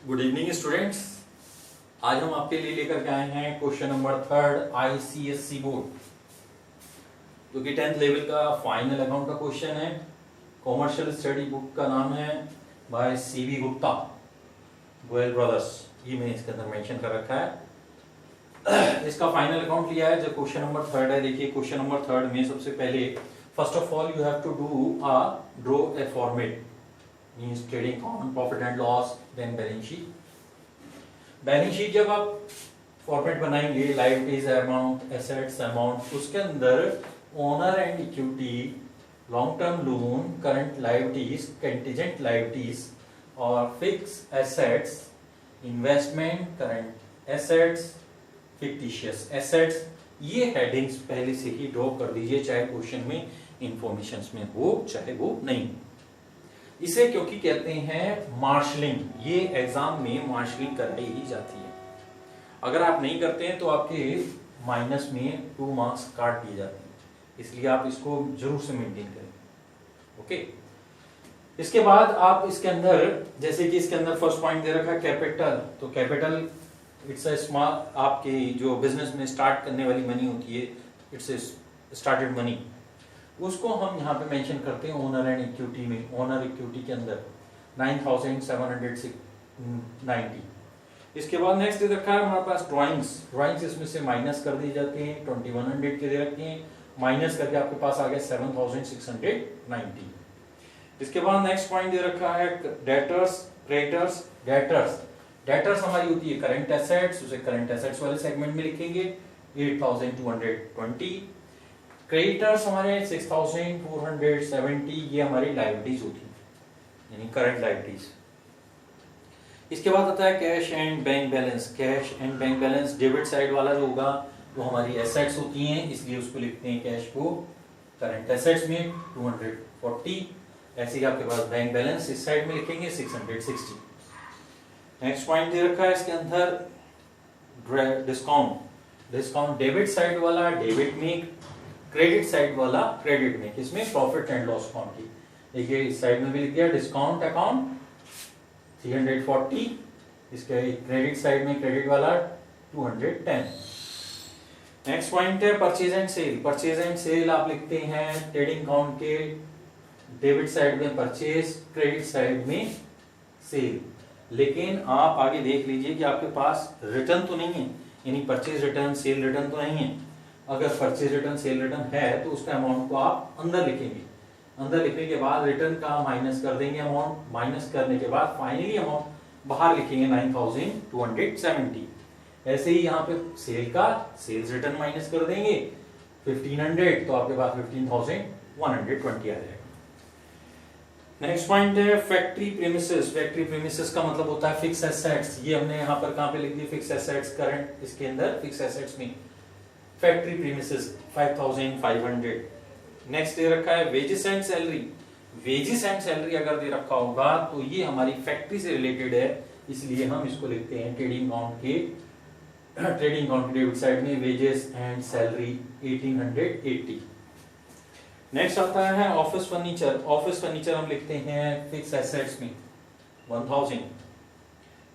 Good evening students. आज हम आपके लिए लेकर के आए हैं क्वेश्चन नंबर 3 आईसीएससी बोर्ड, जो कि 10th लेवल का फाइनल अकाउंट का क्वेश्चन है। कॉमर्शियल स्टडी बुक का नाम है by C V Gupta, Goyal brothers, ये मैंने इसके अंदर मेंशन कर रखा है। इसका फाइनल अकाउंट लिया है। जो क्वेश्चन नंबर 3 है, देखिए क्वेश्चन नंबर 3 में सबसे पहले first of all you have to draw a format, means trading account, profit and loss, then balance sheet. Balance sheet जब आप फॉर्मेट बनाएंगे, लायबिलिटीज अमाउंट, एसेट्स अमाउंट, उसके अंदर owner and equity, long term loan, current liabilities, contingent liabilities और fix assets, investment, current assets, fictitious assets, ये headings पहले से ही draw कर दीजिए, चाहे क्वेश्चन में इंफॉर्मेशन में हो चाहे वो नहीं। इसे क्योंकि कहते हैं मार्शलिंग, ये एग्जाम में मार्शलिंग कराई ही जाती है। अगर आप नहीं करते हैं तो आपके माइनस में 2 मार्क्स काट दिए जाते हैं, इसलिए आप इसको जरूर से मेंटेन करें। ओके, इसके बाद आप इसके अंदर, जैसे कि इसके अंदर फर्स्ट पॉइंट दे रखा है कैपिटल, तो कैपिटल इट्स अ स्मॉल, आपके जो बिजनेस में स्टार्ट करने वाली मनी होती है, इट्स ए स्टार्टेड मनी, उसको हम यहाँ पे मेंशन करते हैं ओनर एंड इक्विटी में। ओनर इक्विटी के अंदर 9790। इसके बाद नेक्स्ट दे रखा है हमारे पास ड्राइंग्स इसमें से माइनस कर दी जाती हैं, 2100 के दे रखे हैं, माइनस करके आपके पास आ गया 7690। इसके बाद नेक्स्ट पॉइंट दे रखा है डेटर्स, क्रेडिटर्स। डेटर्स हमारी होती है करंट एसेट्स, उसे करंट एसेट्स वाले सेगमेंट में लिखेंगे 8220। क्रेडिटर्स हमारे 6470, ये हमारी लायबिलिटीज होती है, यानी करंट लायबिलिटीज। इसके बाद आता है cash and bank balance. Cash and bank balance debit side वाला जो होगा वो हमारी एसेट्स होती हैं, इसलिए उसको लिखते हैं कैश को करंट एसेट्स में 240। ऐसे ही आपके पास बैंक बैलेंस इस साइड में लिखेंगे 660। नेक्स्ट पॉइंट दे रखा है इसके अंदर डिस्काउंट डेबिट साइड वाला डेबिट में, क्रेडिट साइड वाला क्रेडिट में, किसमें, प्रॉफिट एंड लॉस अकाउंट की। देखिए इस साइड में भी लिख दिया डिस्काउंट अकाउंट 340, इसके क्रेडिट साइड में क्रेडिट वाला 210। नेक्स्ट पॉइंट है purchase and sale. Purchase and sale आप लिखते हैं ट्रेडिंग अकाउंट के डेबिट साइड में परचेज, क्रेडिट साइड में सेल। लेकिन आप आगे देख लीजिए कि आपके पास रिटर्न तो नहीं है, यानी परचेज रिटर्न, सेल रिटर्न तो नहीं है। अगर परचेज रिटर्न, सेल रिटर्न है तो उसका अमाउंट को आप अंदर लिखेंगे। अंदर लिखने के बाद रिटर्न का माइनस कर देंगे अमाउंट, माइनस करने के बाद फाइनली अमाउंट बाहर लिखेंगे 9270। ऐसे ही यहाँ पे सेल का सेल्स रिटर्न माइनस कर देंगे 1500, तो आपके पास 15120 आ जाएगा। नेक्स्ट पॉइंट है फैक्ट्री प्रीमिसेस। फैक्ट्री प्रीमिसेस का मतलब होता है फिक्स एसेट्स। ये हमने यहाँ पर कहाँ पे लिख दी, फिक्स एसेट्स, करंट, इसके अंदर फिक्स एसेट्स में फैक्ट्री प्रीमिसेस 5500। नेक्स्ट दे रखा है wages and salary. Wages and salary अगर दे रखा होगा तो ये हमारी फैक्ट्री से रिलेटेड है, इसलिए हम इसको लिखते हैं ट्रेडिंग अकाउंट के डेबिट साइड में वेजेस एंड सैलरी 1880। नेक्स्ट आता है ऑफिस फर्नीचर। ऑफिस फर्नीचर हम लिखते हैं फिक्स एसेट्स में 1000।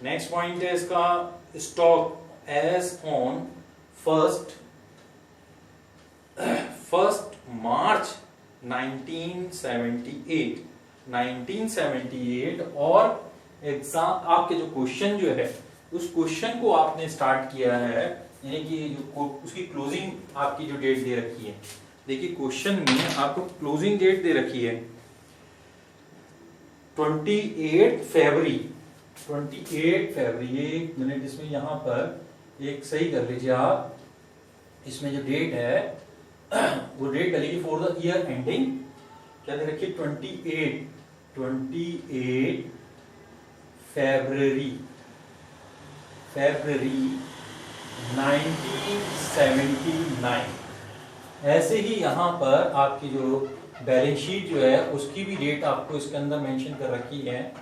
नेक्स्ट पॉइंट है इसका stock as on first March 1978 और एग्जाम आपके जो क्वेश्चन जो है उस क्वेश्चन को आपने स्टार्ट किया है, यानी कि जो उसकी क्लोजिंग आपकी जो डेट दे रखी है। देखिए क्वेश्चन में आपको क्लोजिंग डेट दे रखी है 28 फरवरी। 28 फरवरी, एक मिनट इसमें यहाँ पर एक सही कर लीजिए आप, इसमें जो डेट है वो डेट डलेगी फॉर द ईयर एंडिंग, क्या दे रखी है 28 फरवरी 1979। ऐसे ही यहाँ पर आपकी जो बैलेंस शीट जो है उसकी भी डेट आपको इसके अंदर मेंशन कर रखी है,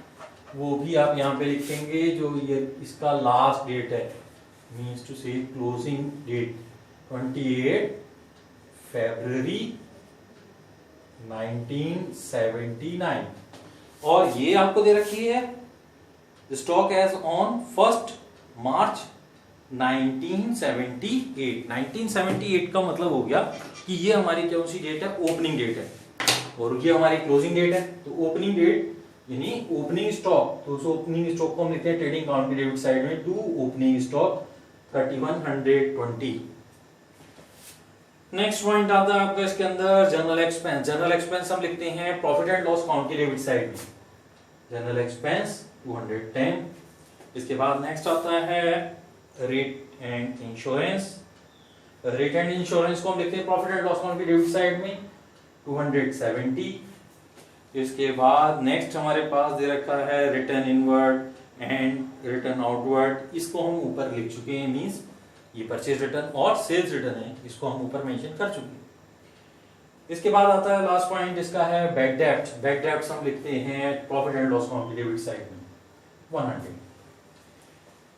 वो भी आप यहाँ पे लिखेंगे जो ये इसका लास्ट डेट है, मींस टू से क्लोजिंग डेट 28 फरवरी 1979। और ये आपको दे रखी है स्टॉक एज ऑन 1 मार्च 1978। 1978 का मतलब हो गया कि ये हमारी कौन सी डेट है, ओपनिंग डेट है, और ये हमारी क्लोजिंग डेट है। तो ओपनिंग डेट यानी ओपनिंग स्टॉक, तो उस ओपनिंग स्टॉक को हम लिखते हैं ट्रेडिंग अकाउंट की डेबिट साइड में to opening stock 3120। Next point आता है आपका इसके अंदर जनरल एक्सपेंस। जनरल एक्सपेंस हम लिखते हैं प्रॉफिट एंड लॉस अकाउंट की डेबिट साइड में, जनरल एक्सपेंस 210। इसके बाद नेक्स्ट आता है rate and insurance. Rate and insurance को हम लिखते हैं प्रॉफिट एंड लॉस अकाउंट की डेबिट साइड में 270। इसके बाद नेक्स्ट हमारे पास दे रखा है return inward and return outward. इसको हम ऊपर लिख चुके हैं, मींस ये परचेज रिटर्न और सेल्स रिटर्न है, इसको हम ऊपर मेंशन कर चुके हैं। इसके बाद आता है लास्ट पॉइंट, इसका है बैड डेब्ट्स। बैड डेब्ट्स हम लिखते हैं प्रॉफिट एंड लॉस अकाउंट की डेबिट साइड में 100।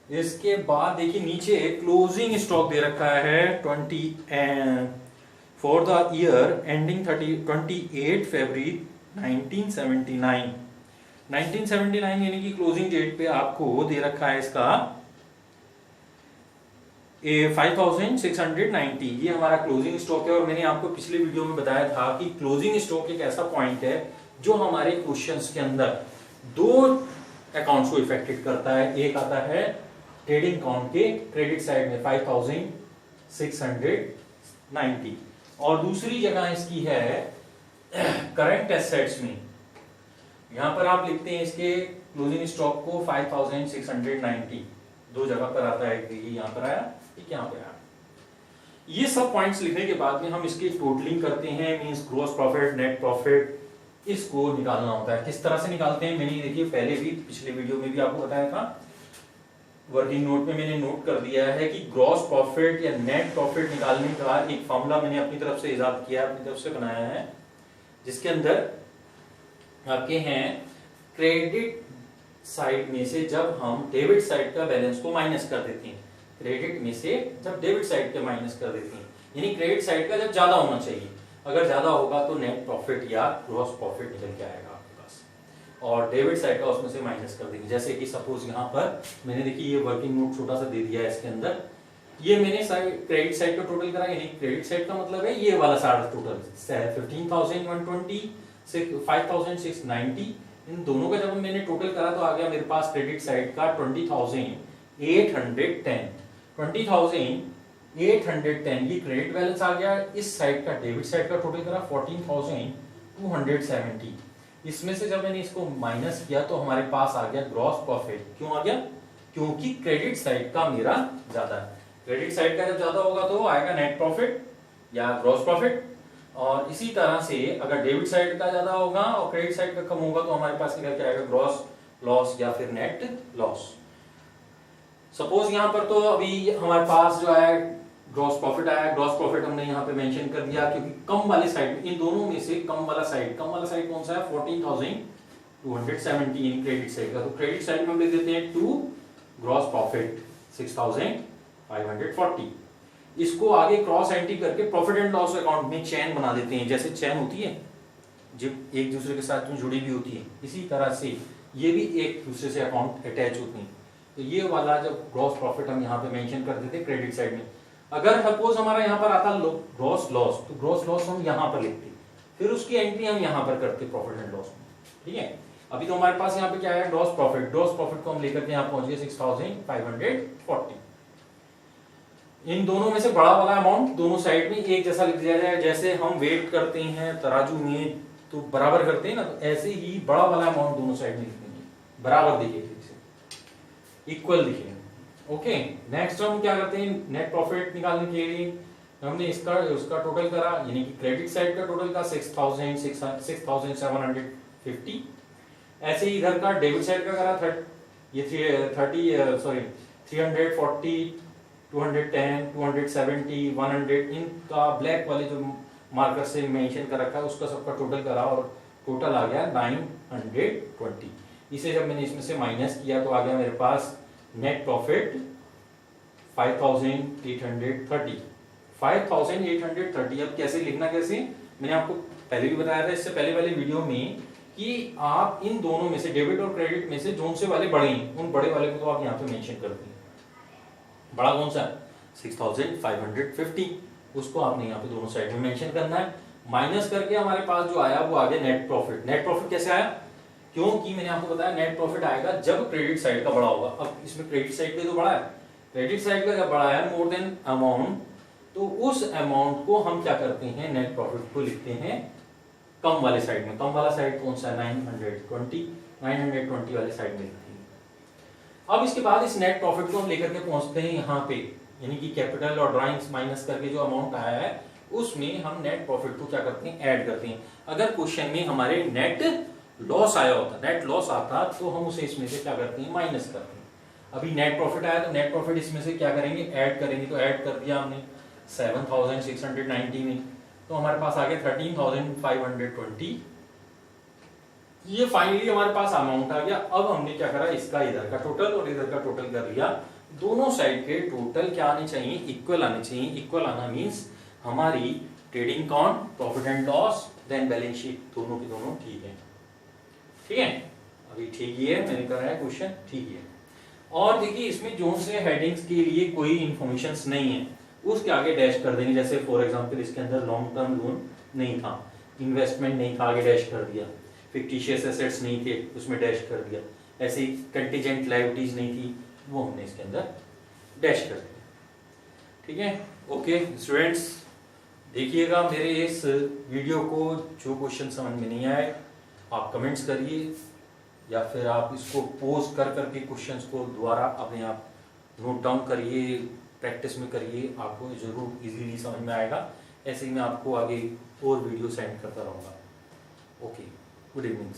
इसके बाद देखिए नीचे क्लोजिंग स्टॉक दे रखा है 20 फॉर द ईयर एंडिंग 28 फरवरी 1979। 1979 यानी कि क्लोजिंग डेट पे आपको दे रखा है इसका 5690। ये हमारा क्लोजिंग स्टॉक है, और मैंने आपको पिछले वीडियो में बताया था कि क्लोजिंग स्टॉक एक ऐसा पॉइंट है जो हमारे क्वेश्चंस के अंदर दो अकाउंट्स को इफेक्टेड करता है। एक आता है ट्रेडिंग अकाउंट के क्रेडिट साइड में 5690, और दूसरी जगह इसकी है करंट एसेट्स में। यहां पर आप लिखते हैं इसके क्लोजिंग स्टॉक को 5690, दो जगह पर आता है, ये यहां पर आया, एक यहां पर आया। ये सब पॉइंट्स लिखने के बाद में हम इसकी टोटलिंग करते हैं, means gross profit, net profit, इसको निकालना होता है। किस तरह से निकालते हैं, मैंने देखिए पहले भी पिछले वीडियो में भी आपको बताया था, वर्किंग नोट में मैंने नोट कर दिया है कि ग्रॉस प्रॉफिट या नेट प्रॉफिट निकालने का एक फॉर्मूला मैंने अपनी तरफ से इजाद किया, अपनी तरफ से बनाया है, जिसके अंदर आपके हैं क्रेडिट साइड में से जब हम डेबिट साइड का बैलेंस को माइनस कर देते हैं, क्रेडिट में से जब डेबिट साइड के माइनस कर देते हैं, यानी क्रेडिट साइड का जब ज्यादा होना चाहिए, अगर ज्यादा होगा तो नेट प्रॉफिट या ग्रॉस प्रॉफिट निकल के आएगा आपके पास, और डेबिट साइड का उसमें से माइनस कर देंगे। जैसे कि सपोज यहाँ पर मैंने देखिए ये वर्किंग नोट छोटा सा दे दिया है, इसके अंदर ये मैंने क्रेडिट साइड का टोटल करा, यानी क्रेडिट साइड का मतलब है ये वाला सारा टोटल 15,120, 5690, इन दोनों का जब मैंने टोटल करा तो आ गया मेरे पास क्रेडिट साइड का 20,810। 20,810 ये क्रेडिट बैलेंस आ गया। इस साइड का डेबिट साइड का टोटल करा 14,270। इसमें से जब मैंने इसको माइनस किया तो हमारे पास आ गया ग्रॉस प्रॉफिट। क्यों आ गया? क्योंकि क्रेडिट साइड का मेरा ज्यादा है। क्रेडिट साइड का जब ज्यादा होगा तो आएगा नेट प्रॉफिट या ग्रॉस प्रॉफिट, और इसी तरह से अगर डेबिट साइड का ज्यादा होगा और क्रेडिट साइड का कम होगा तो हमारे पास निकल के आएगा ग्रॉस लॉस या फिर नेट लॉस। सपोज यहां पर तो अभी हमारे पास जो है ग्रॉस प्रॉफिट आया, ग्रॉस प्रॉफिट हमने यहाँ पे मेंशन कर दिया क्योंकि कम वाले साइड, इन दोनों में से कम वाला साइड कौन सा है? 14,270 यानी क्रेडिट साइड का। तो क्रेडिट साइड में हम लिख देते हैं 2, ग्रॉस प्रॉफिट 6,540। इसको आगे क्रॉस एंट्री करके प्रॉफिट एंड लॉस अकाउंट में चेन बना देते हैं, जैसे चेन होती है जब एक दूसरे के साथ में जुड़ी भी होती है, इसी तरह से ये भी एक दूसरे से अकाउंट अटैच होती है। तो ये वाला जब ग्रॉस प्रॉफिट हम यहाँ पे मेंशन कर देते क्रेडिट साइड में। अगर सपोज हमारा यहाँ पर आता ग्रॉस लॉस, तो ग्रॉस लॉस हम यहाँ पर लिखते, फिर उसकी एंट्री हम यहाँ पर करते प्रॉफिट एंड लॉस में। ठीक है, अभी तो हमारे पास यहाँ पे क्या है? Gross profit. ग्रॉस प्रॉफिट को हम लेकर के यहाँ पहुंच गए 6,540। इन दोनों में से बड़ा वाला अमाउंट दोनों साइड में एक जैसा लिख दिया जाए, जैसे हम वेट करते हैं तराजू में तो बराबर करते हैं ना, तो ऐसे ही बड़ा वाला अमाउंट दोनों साइड में लिख देंगे, बराबर देखिए, ठीक से इक्वल दिखे। ओके, नेक्स्ट हम क्या करते हैं? नेट प्रॉफिट निकालने के लिए हमने उसका टोटल करा, यानी कि क्रेडिट साइड का टोटल का 6,750। ऐसे ही इधर का डेबिट साइड का करा 340, 210, 270, 100, इनका ब्लैक वाले जो मार्कर से मेंशन कर रखा है उसका सबका टोटल करा और टोटल आ गया 920। इसे जब मैंने इसमें से माइनस किया तो आ गया मेरे पास नेट प्रॉफिट 5,830। 5,830 अब कैसे लिखना, कैसे मैंने आपको पहले भी बताया था, इससे पहले वाले वीडियो में कि आप इन दोनों में से, डेबिट और क्रेडिट में से जोन से वाले बड़े हैं, उन बड़े वाले को तो आप यहाँ पे मेंशन कर दें। बड़ा कौन सा है? 6550, उसको आपने यहाँ पे दोनों साइड में मेंशन करना है। माइनस करके हमारे पास जो आया वो आ गया नेट प्रॉफिट। नेट प्रॉफिट कैसे आया? क्योंकि मैंने आपको बताया नेट प्रॉफिट आएगा जब क्रेडिट साइड का बड़ा होगा। अब इसमें क्रेडिट साइड का तो बड़ा है, क्रेडिट साइड का जब बड़ा है मोर देन अमाउंट, तो उस अमाउंट को हम क्या करते हैं, नेट प्रॉफिट को लिखते हैं कम वाले साइड में। कम वाला साइड कौन सा है? 920 वाले साइड में लिखते हैं। अब इसके बाद इस नेट प्रॉफिट को हम लेकर के पहुंचते हैं यहाँ पे, यानी कि कैपिटल और ड्राइंग्स माइनस करके जो अमाउंट आया है उसमें हम नेट प्रॉफिट को क्या करते हैं, ऐड करते हैं। अगर क्वेश्चन में हमारे नेट लॉस आया होता, नेट लॉस आता, तो हम उसे इसमें से क्या करते हैं, माइनस करते हैं। अभी नेट प्रॉफिट आया तो नेट प्रॉफिट इसमें से क्या करेंगे, ऐड करेंगे। तो ऐड कर दिया हमने 7690 में, तो हमारे पास आ गया 13520। ये फाइनली हमारे पास अमाउंट आ गया। अब हमने क्या करा, इसका इधर का टोटल और इधर का टोटल कर लिया। दोनों साइड के टोटल क्या आने चाहिए, इक्वल आने चाहिए। इक्वल आना मींस हमारी trading account, profit and loss, then balance sheet, दोनों की दोनों ठीक है। ठीक है, अभी ठीक ही है, मैंने करा है क्वेश्चन ठीक है। और देखिए इसमें जोन से हेडिंग्स के लिए कोई इंफॉर्मेशन नहीं है, उसके आगे डैश कर देंगे। जैसे फॉर एग्जांपल इसके अंदर लॉन्ग टर्म लोन नहीं था, इन्वेस्टमेंट नहीं था, आगे डैश कर दिया। फिक्टिशियस एसेट्स नहीं थे, उसमें डैश कर दिया। ऐसी कंटीजेंट लायबिलिटीज नहीं थी, वो हमने इसके अंदर डैश कर दिया। ठीक है, ओके स्टूडेंट्स, देखिएगा मेरे इस वीडियो को, जो क्वेश्चन समझ में नहीं आए आप कमेंट्स करिए, या फिर आप इसको पोज कर करके क्वेश्चंस को दोबारा अपने आप नोट डाउन करिए, प्रैक्टिस में करिए, आपको जरूर इजीली समझ में आएगा। ऐसे ही मैं आपको आगे और वीडियो सेंड करता रहूँगा। Okay, good evening.